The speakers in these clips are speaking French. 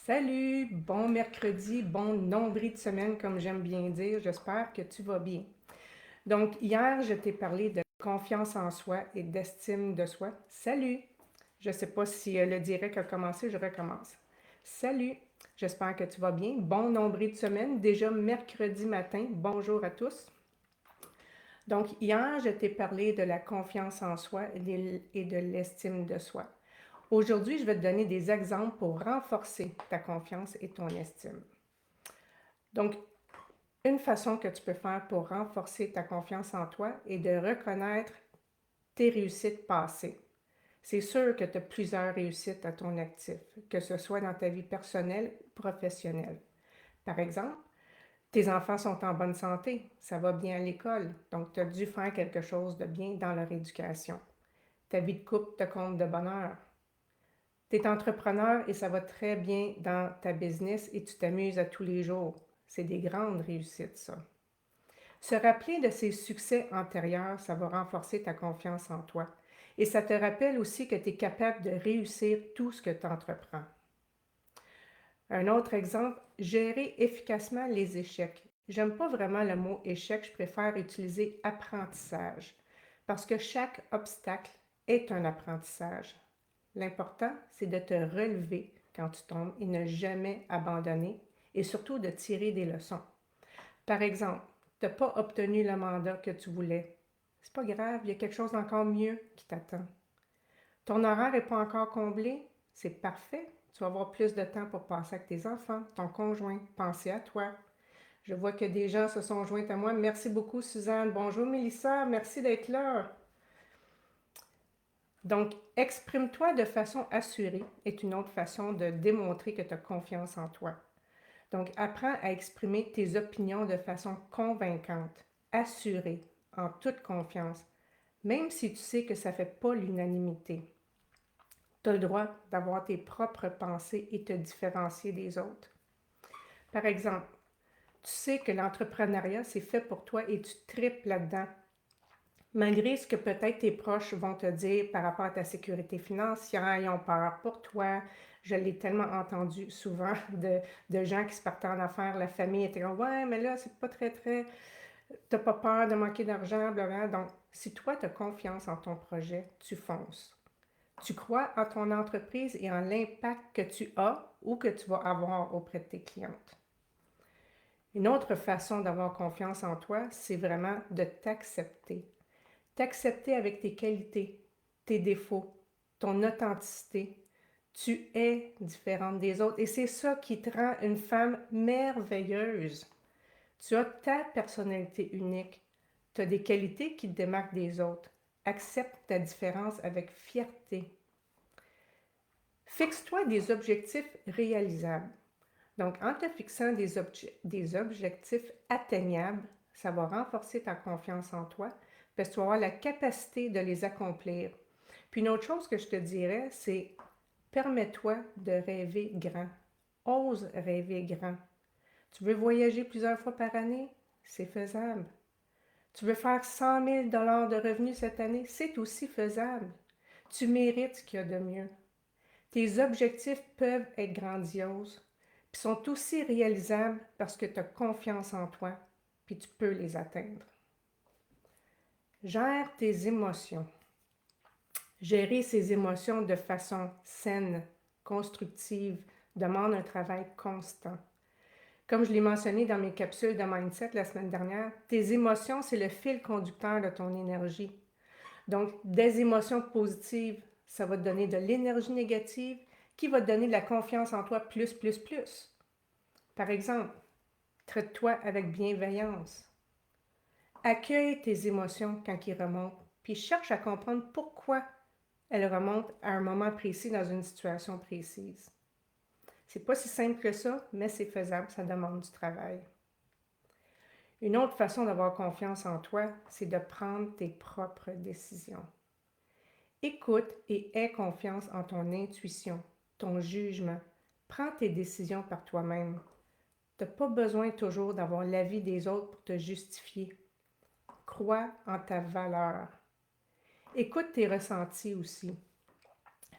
Salut, bon mercredi, bon nombril de semaine comme j'aime bien dire. J'espère que tu vas bien. Donc hier, je t'ai parlé de confiance en soi et d'estime de soi. Salut! Je ne sais pas si le direct a commencé, je recommence. Salut! J'espère que tu vas bien. Bon nombril de semaine, déjà mercredi matin. Bonjour à tous. Donc hier, je t'ai parlé de la confiance en soi et de l'estime de soi. Aujourd'hui, je vais te donner des exemples pour renforcer ta confiance et ton estime. Donc, une façon que tu peux faire pour renforcer ta confiance en toi est de reconnaître tes réussites passées. C'est sûr que tu as plusieurs réussites à ton actif, que ce soit dans ta vie personnelle ou professionnelle. Par exemple, tes enfants sont en bonne santé, ça va bien à l'école, donc tu as dû faire quelque chose de bien dans leur éducation. Ta vie de couple te compte de bonheur. Tu es entrepreneur et ça va très bien dans ta business et tu t'amuses à tous les jours. C'est des grandes réussites, ça. Se rappeler de ces succès antérieurs, ça va renforcer ta confiance en toi. Et ça te rappelle aussi que tu es capable de réussir tout ce que tu entreprends. Un autre exemple, gérer efficacement les échecs. J'aime pas vraiment le mot échec, je préfère utiliser apprentissage. Parce que chaque obstacle est un apprentissage. L'important, c'est de te relever quand tu tombes et ne jamais abandonner et surtout de tirer des leçons. Par exemple, tu n'as pas obtenu le mandat que tu voulais. C'est pas grave, il y a quelque chose d'encore mieux qui t'attend. Ton horaire n'est pas encore comblé, c'est parfait. Tu vas avoir plus de temps pour passer avec tes enfants, ton conjoint, penser à toi. Je vois que des gens se sont joints à moi. Merci beaucoup, Suzanne. Bonjour, Mélissa. Merci d'être là. Donc, exprime-toi de façon assurée est une autre façon de démontrer que tu as confiance en toi. Donc, apprends à exprimer tes opinions de façon convaincante, assurée, en toute confiance, même si tu sais que ça ne fait pas l'unanimité. Tu as le droit d'avoir tes propres pensées et te différencier des autres. Par exemple, tu sais que l'entrepreneuriat, c'est fait pour toi et tu tripes là-dedans. Malgré ce que peut-être tes proches vont te dire par rapport à ta sécurité financière, ils ont peur pour toi. Je l'ai tellement entendu souvent de gens qui se partaient en affaires, la famille était comme ouais, mais là, c'est pas très. T'as pas peur de manquer d'argent, blablabla. Donc, si toi, tu as confiance en ton projet, tu fonces. Tu crois en ton entreprise et en l'impact que tu as ou que tu vas avoir auprès de tes clientes. Une autre façon d'avoir confiance en toi, c'est vraiment de t'accepter. T'accepter avec tes qualités, tes défauts, ton authenticité. Tu es différente des autres et c'est ça qui te rend une femme merveilleuse. Tu as ta personnalité unique. Tu as des qualités qui te démarquent des autres. Accepte ta différence avec fierté. Fixe-toi des objectifs réalisables. Donc, en te fixant des objectifs atteignables, ça va renforcer ta confiance en toi parce que tu vas avoir la capacité de les accomplir. Puis une autre chose que je te dirais, c'est permets-toi de rêver grand. Ose rêver grand. Tu veux voyager plusieurs fois par année? C'est faisable. Tu veux faire 100 000 de revenus cette année? C'est aussi faisable. Tu mérites ce qu'il y a de mieux. Tes objectifs peuvent être grandioses, puis sont aussi réalisables parce que tu as confiance en toi, puis tu peux les atteindre. Gère tes émotions. Gérer ses émotions de façon saine, constructive, demande un travail constant. Comme je l'ai mentionné dans mes capsules de mindset la semaine dernière, tes émotions, c'est le fil conducteur de ton énergie. Donc, des émotions positives, ça va te donner de l'énergie négative qui va te donner de la confiance en toi plus. Par exemple, traite-toi avec bienveillance. Accueille tes émotions quand ils remontent, puis cherche à comprendre pourquoi elles remontent à un moment précis dans une situation précise. C'est pas si simple que ça, mais c'est faisable, ça demande du travail. Une autre façon d'avoir confiance en toi, c'est de prendre tes propres décisions. Écoute et aie confiance en ton intuition, ton jugement. Prends tes décisions par toi-même. Tu n'as pas besoin toujours d'avoir l'avis des autres pour te justifier. Crois en ta valeur. Écoute tes ressentis aussi.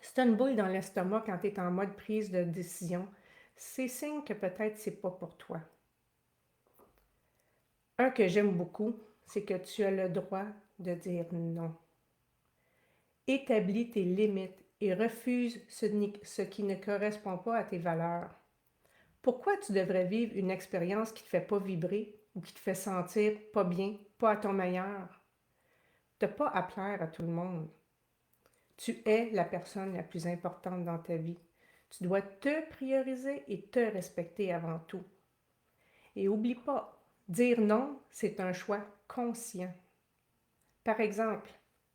C'est une boule dans l'estomac quand tu es en mode prise de décision. c'est signe que peut-être c'est pas pour toi. Un que j'aime beaucoup, c'est que tu as le droit de dire non. Établis tes limites et refuse ce qui ne correspond pas à tes valeurs. Pourquoi tu devrais vivre une expérience qui ne te fait pas vibrer ou qui te fait sentir pas bien, pas à ton meilleur? Tu n'as pas à plaire à tout le monde. Tu es la personne la plus importante dans ta vie. Tu dois te prioriser et te respecter avant tout. Et oublie pas, dire non, c'est un choix conscient. Par exemple,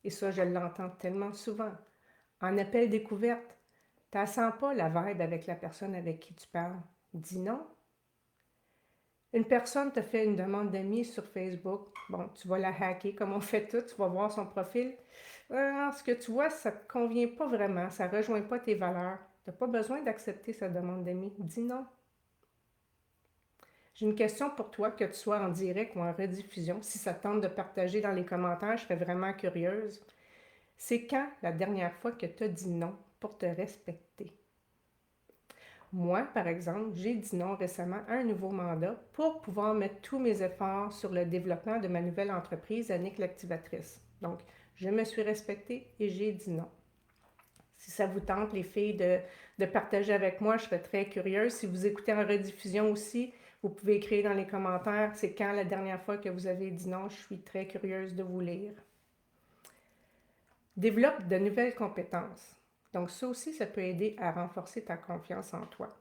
et ça je l'entends tellement souvent, en appel découverte, tu ne sens pas la vibe avec la personne avec qui tu parles. Dis non. Une personne te fait une demande d'amis sur Facebook. Bon, tu vas la hacker comme on fait tout, tu vas voir son profil. Ce que tu vois, ça ne te convient pas vraiment, ça ne rejoint pas tes valeurs. Tu n'as pas besoin d'accepter sa demande d'amis. Dis non. J'ai une question pour toi, que tu sois en direct ou en rediffusion. Si ça te tente de partager dans les commentaires, je serais vraiment curieuse. C'est quand la dernière fois que tu as dit non pour te respecter? Moi, par exemple, j'ai dit non récemment à un nouveau mandat pour pouvoir mettre tous mes efforts sur le développement de ma nouvelle entreprise, Annick l'Activatrice. Donc, je me suis respectée et j'ai dit non. Si ça vous tente, les filles, de partager avec moi, je serais très curieuse. Si vous écoutez en rediffusion aussi, vous pouvez écrire dans les commentaires, c'est quand la dernière fois que vous avez dit non, je suis très curieuse de vous lire. Développe de nouvelles compétences. Donc ça aussi, ça peut aider à renforcer ta confiance en toi.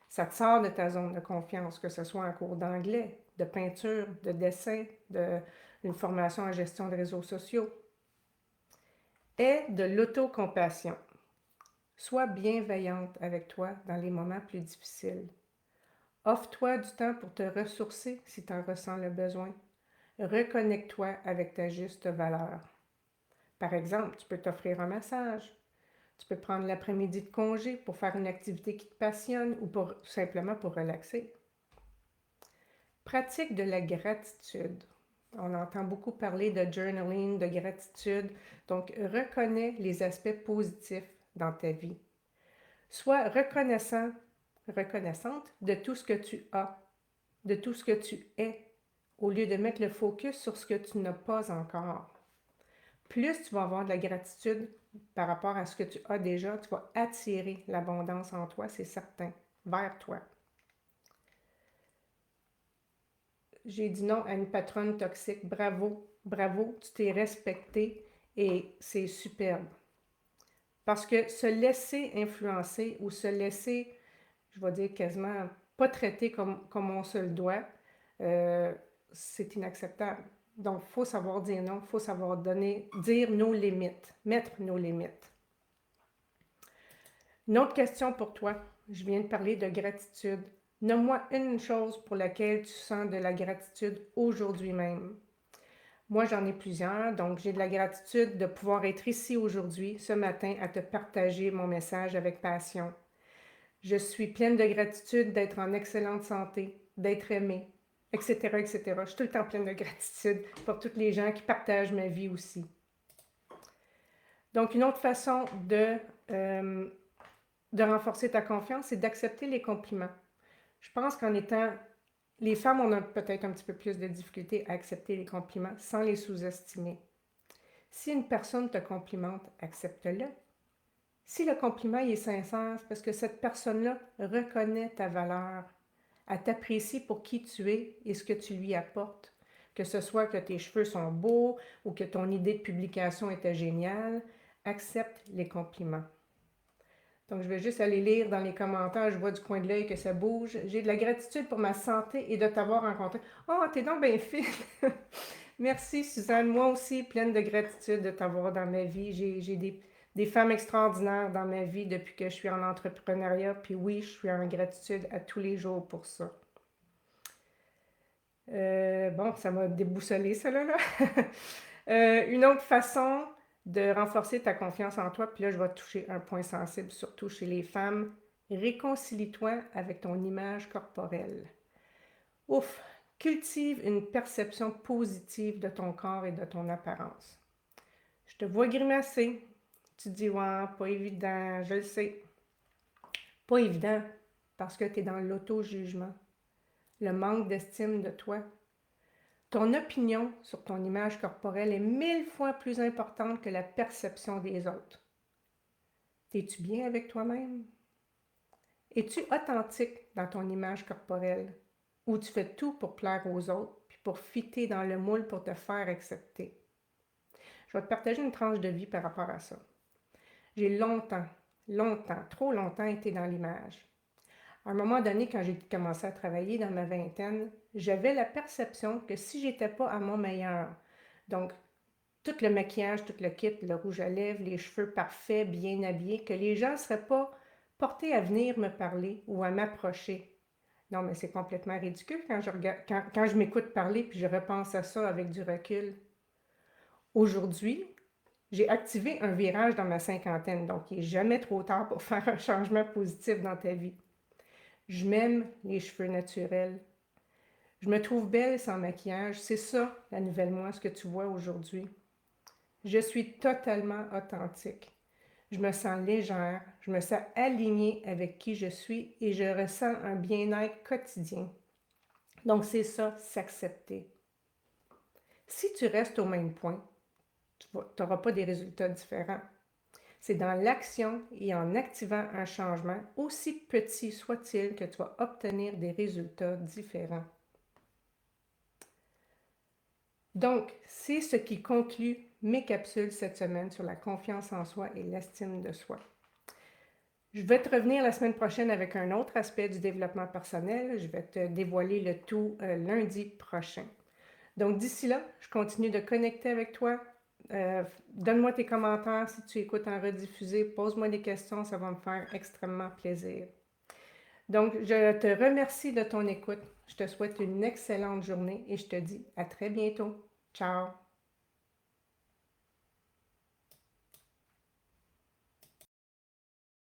Ça te sort de ta zone de confiance, que ce soit en cours d'anglais, de peinture, de dessin, d'une formation en gestion de réseaux sociaux. Aie de l'autocompassion. Sois bienveillante avec toi dans les moments plus difficiles. Offre-toi du temps pour te ressourcer si tu en ressens le besoin. Reconnecte-toi avec ta juste valeur. Par exemple, tu peux t'offrir un massage. Tu peux prendre l'après-midi de congé pour faire une activité qui te passionne ou tout simplement pour relaxer. Pratique de la gratitude. On entend beaucoup parler de journaling, de gratitude. Donc, reconnais les aspects positifs dans ta vie. Sois reconnaissante de tout ce que tu as, de tout ce que tu es, au lieu de mettre le focus sur ce que tu n'as pas encore. Plus tu vas avoir de la gratitude par rapport à ce que tu as déjà, tu vas attirer l'abondance en toi, c'est certain, vers toi. J'ai dit non à une patronne toxique. Bravo, bravo, tu t'es respecté et c'est superbe. Parce que se laisser influencer ou se laisser, je vais dire quasiment, pas traiter comme on se le doit, c'est inacceptable. Donc, il faut savoir dire non, il faut savoir dire nos limites, mettre nos limites. Une autre question pour toi. Je viens de parler de gratitude. Nomme-moi une chose pour laquelle tu sens de la gratitude aujourd'hui même. Moi, j'en ai plusieurs, donc j'ai de la gratitude de pouvoir être ici aujourd'hui, ce matin, à te partager mon message avec passion. Je suis pleine de gratitude d'être en excellente santé, d'être aimée, etc., etc. Je suis tout le temps pleine de gratitude pour toutes les gens qui partagent ma vie aussi. Donc, une autre façon de renforcer ta confiance, c'est d'accepter les compliments. Je pense qu'en étant... Les femmes, on a peut-être un petit peu plus de difficulté à accepter les compliments sans les sous-estimer. Si une personne te complimente, accepte-le. Si le compliment est sincère, c'est parce que cette personne-là reconnaît ta valeur. Elle t'apprécie pour qui tu es et ce que tu lui apportes. Que ce soit que tes cheveux sont beaux ou que ton idée de publication était géniale, accepte les compliments. Donc, je vais juste aller lire dans les commentaires. Je vois du coin de l'œil que ça bouge. J'ai de la gratitude pour ma santé et de t'avoir rencontré. Oh, t'es donc bien fine! Merci, Suzanne. Moi aussi, pleine de gratitude de t'avoir dans ma vie. J'ai des femmes extraordinaires dans ma vie depuis que je suis en entrepreneuriat. Puis oui, je suis en gratitude à tous les jours pour ça. Bon, ça m'a déboussolé, ça là. Une autre façon de renforcer ta confiance en toi, puis là, je vais toucher un point sensible, surtout chez les femmes. Réconcilie-toi avec ton image corporelle. Ouf! Cultive une perception positive de ton corps et de ton apparence. Je te vois grimacer. Tu te dis, ouais, pas évident, je le sais. Pas évident. parce que tu es dans l'auto-jugement, le manque d'estime de toi. Ton opinion sur ton image corporelle est 1000 fois plus importante que la perception des autres. Es-tu bien avec toi-même? Es-tu authentique dans ton image corporelle? Ou tu fais tout pour plaire aux autres, puis pour fitter dans le moule pour te faire accepter? Je vais te partager une tranche de vie par rapport à ça. J'ai longtemps, trop longtemps été dans l'image. À un moment donné, quand j'ai commencé à travailler dans ma vingtaine, j'avais la perception que si j'étais pas à mon meilleur, donc tout le maquillage, tout le kit, le rouge à lèvres, les cheveux parfaits, bien habillés, que les gens ne seraient pas portés à venir me parler ou à m'approcher. Non, mais c'est complètement ridicule quand je m'écoute parler puis je repense à ça avec du recul. Aujourd'hui, j'ai activé un virage dans ma cinquantaine, donc il n'est jamais trop tard pour faire un changement positif dans ta vie. Je m'aime les cheveux naturels. Je me trouve belle sans maquillage. C'est ça, la nouvelle moi, ce que tu vois aujourd'hui. Je suis totalement authentique. Je me sens légère, je me sens alignée avec qui je suis et je ressens un bien-être quotidien. Donc c'est ça, s'accepter. Si tu restes au même point, tu n'auras pas des résultats différents. C'est dans l'action et en activant un changement, aussi petit soit-il, que tu vas obtenir des résultats différents. Donc, c'est ce qui conclut mes capsules cette semaine sur la confiance en soi et l'estime de soi. Je vais te revenir la semaine prochaine avec un autre aspect du développement personnel. Je vais te dévoiler le tout lundi prochain. Donc, d'ici là, je continue de connecter avec toi. Donne-moi tes commentaires si tu écoutes en rediffusé. Pose-moi des questions, ça va me faire extrêmement plaisir. Donc, je te remercie de ton écoute. Je te souhaite une excellente journée et je te dis à très bientôt. Ciao!